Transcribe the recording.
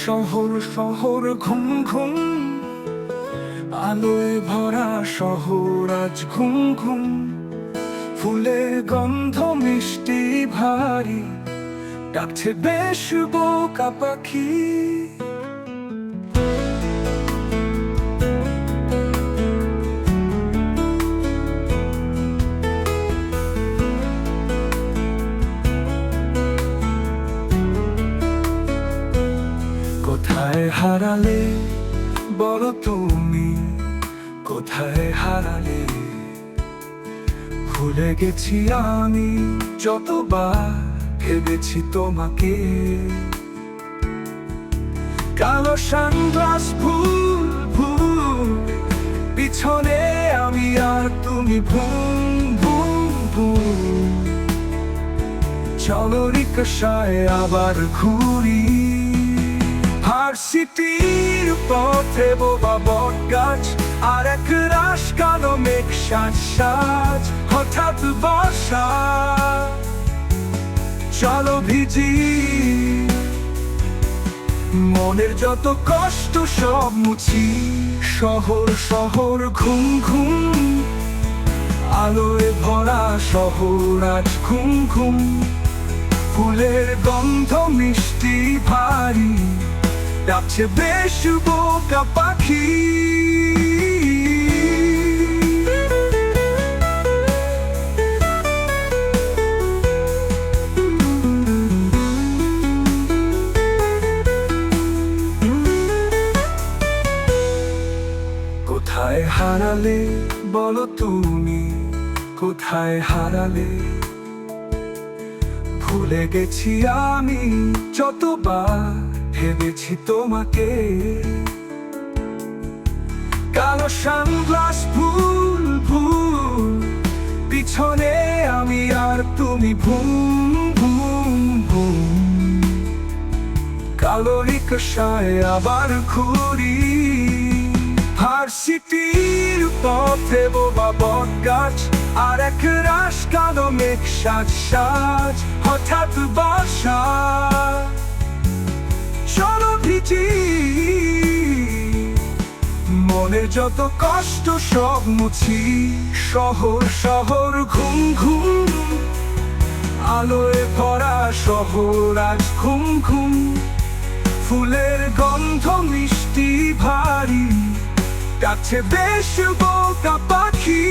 শহর শহর ঘুম ঘুম, আলোয় ভরা শহর আজ ঘুম ঘুম। ফুলের গন্ধ মিষ্টি ভারী, ডাকছে বেশ বোকা পাখি। কোথায় হারালে বলো তুমি, কোথায় হারালে? ভুলে গেছি আমি যতবার ভেবেছি তোমাকে। কালো সানগ্লাস ভুল ভুল, পিছনে আমি আর তুমি ভুম ভুম ভুম। চলো রিকশায় আবার ঘুরি, ভার্সিটির পথে বোবা বট গাছ আর এক রাশ কালো মেঘ সাজ সাজ। হঠাৎ বর্ষা, চলো ভিজি, মনের যত কষ্ট সব মুছি। শহর শহর ঘুম ঘুম, আলোয় ভরা শহর আজ ঘুম ঘুম। ফুলের গন্ধ মিষ্টি ভারী, ডাকছে বেশ বোকা পাখি। কোথায় হারালে বলো তুমি, কোথায় হারালে? ভুলে গেছি আমি যতবার ভেবেছি তোমাকে। কালো সানগ্লাস ভুল ভুল, পিছনে আমি আর তুমি ভুম ভুম ভুম। কালো রিকশায় আবার ঘুরি, ভার্সিটির পথে বোবা বট গাছ আর এক রাশ কালো মেঘ সাজ সাজ। হঠাৎ বর্ষা, চলো ভিজি, মনের যত কষ্ট সব মুছি। শহর শহর ঘুম ঘুম, আলোয় ভরা শহর আজ ঘুম ঘুম। ফুলের গন্ধ মিষ্টি ভারী, ডাকছে বেশ বোকা পাখি।